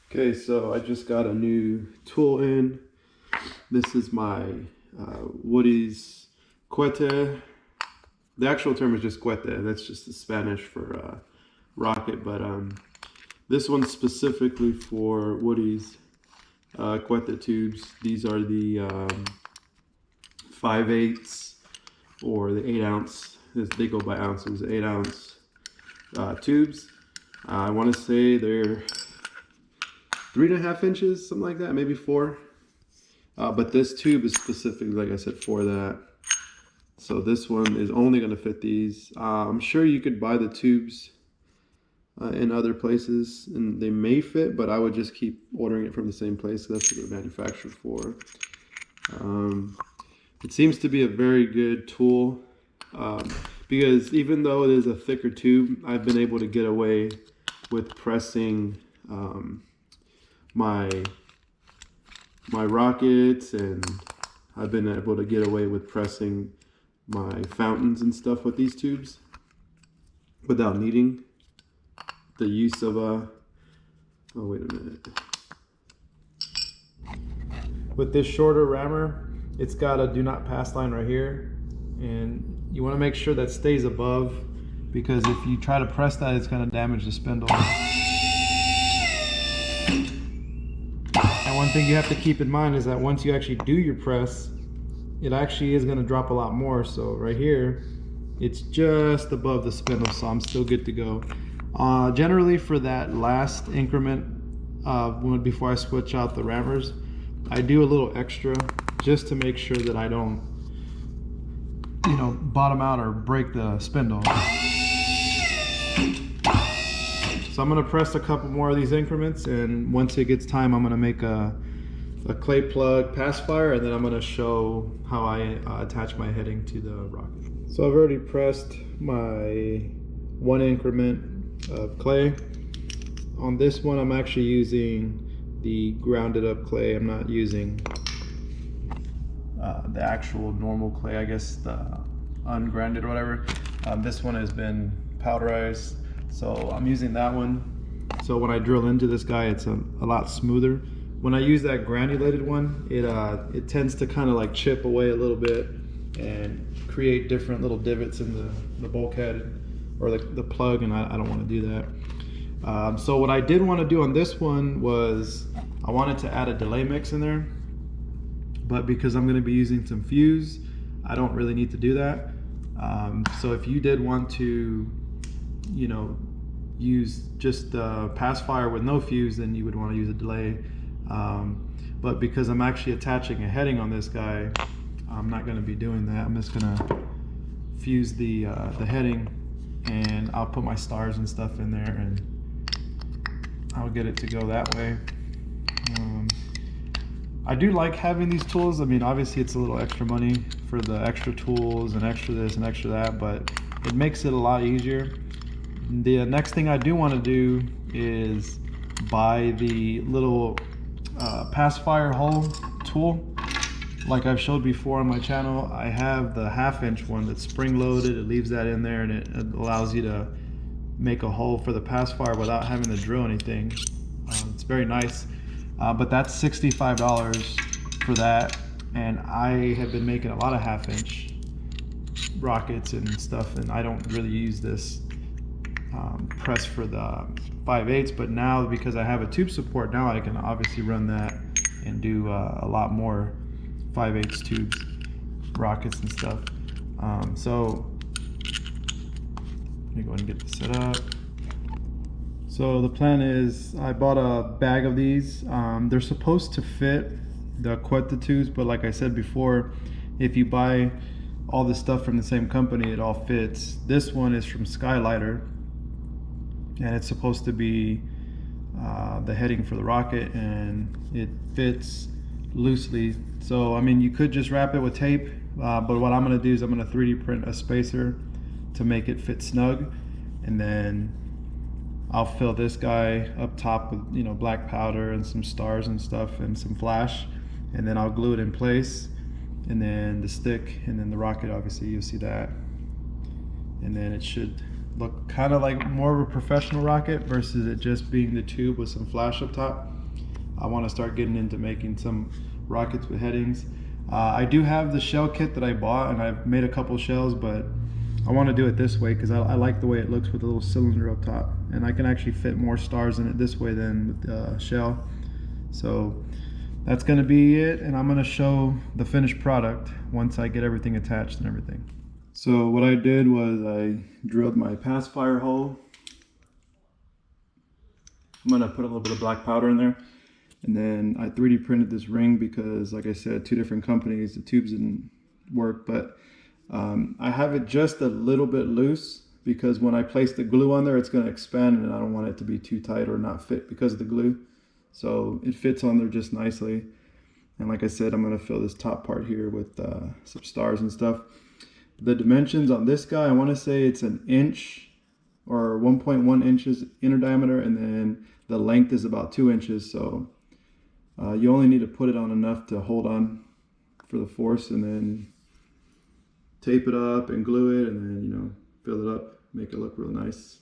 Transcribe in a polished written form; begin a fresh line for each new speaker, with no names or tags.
Okay, so I just got a new tool in. This is my Woody's Cohete. The actual term is just Cohete. That's just the Spanish for rocket, but this one's specifically for Woody's Cohete tubes. These are the 5/8 or the 8-ounce. They go by ounces. 8-ounce tubes. I want to say they're 3.5 inches, something like that, maybe 4. But this tube is specifically, like I said, for that. So this one is only going to fit these. I'm sure you could buy the tubes in other places, and they may fit, but I would just keep ordering it from the same place. That's what they're manufactured for. It seems to be a very good tool because even though it is a thicker tube, I've been able to get away with pressing my rockets, and I've been able to get away with pressing my fountains and stuff with these tubes without needing the use of a wait a minute. With this shorter rammer, it's got a do not pass line right here, and you want to make sure that stays above, because if you try to press that, it's going to damage the spindle. And one thing you have to keep in mind is that once you actually do your press, it actually is going to drop a lot more. So right here, it's just above the spindle, so I'm still good to go. Generally for that last increment, before I switch out the rammers, I do a little extra just to make sure that I don't, bottom out or break the spindle. So I'm going to press a couple more of these increments, and once it gets time, I'm going to make a clay plug pacifier, and then I'm going to show how I attach my heading to the rocket. So I've already pressed my 1 increment of clay. On this one, I'm actually using the grounded up clay. I'm not using the actual normal clay, I guess the ungrounded or whatever. This one has been powderized, so I'm using that one. So when I drill into this guy, it's a lot smoother. When I use that granulated one, it tends to kind of like chip away a little bit and create different little divots in the bulkhead or the plug, and I don't want to do that. So what I did want to do on this one was I wanted to add a delay mix in there, but because I'm going to be using some fuse, I don't really need to do that. So if you did want to, use just the pacifier with no fuse, then you would want to use a delay. But because I'm actually attaching a heading on this guy, I'm not going to be doing that. I'm just going to fuse the heading, and I'll put my stars and stuff in there, and I'll get it to go that way. I do like having these tools. I mean, obviously it's a little extra money for the extra tools and extra this and extra that, but it makes it a lot easier. The next thing I do want to do is buy the little pacifier hole tool. Like I've showed before on my channel, I have the 1/2 inch one that's spring loaded. It leaves that in there, and it allows you to make a hole for the pacifier without having to drill anything. It's very nice, but that's $65 for that, and I have been making a lot of 1/2 inch rockets and stuff, and I don't really use this press for the 5/8, but now because I have a tube support, now I can obviously run that and do a lot more 5/8 tubes, rockets and stuff. So let me go ahead and get this set up. So the plan is I bought a bag of these. They're supposed to fit the Cohete tubes, but like I said before, if you buy all the stuff from the same company, it all fits. This one is from Skylighter, and it's supposed to be the heading for the rocket, and it fits loosely. So I mean, you could just wrap it with tape, but what I'm going to do is I'm going to 3D print a spacer to make it fit snug, and then I'll fill this guy up top with black powder and some stars and stuff and some flash, and then I'll glue it in place, and then the stick, and then the rocket, obviously you'll see that, and then it should look kind of like more of a professional rocket versus it just being the tube with some flash up top. I want to start getting into making some rockets with headings. I do have the shell kit that I bought, and I've made a couple shells, but I want to do it this way because I like the way it looks with the little cylinder up top, and I can actually fit more stars in it this way than with the shell. So that's going to be it, and I'm going to show the finished product once I get everything attached and everything. So what I did was I drilled my pacifier hole. I'm going to put a little bit of black powder in there. And then I 3D printed this ring because, like I said, 2 different companies, the tubes didn't work. But I have it just a little bit loose because when I place the glue on there, it's going to expand, and I don't want it to be too tight or not fit because of the glue. So it fits on there just nicely. And like I said, I'm going to fill this top part here with some stars and stuff. The dimensions on this guy, I want to say it's an inch or 1.1 inches inner diameter, and then the length is about 2 inches. So you only need to put it on enough to hold on for the force, and then tape it up and glue it, and then, you know, fill it up, make it look real nice.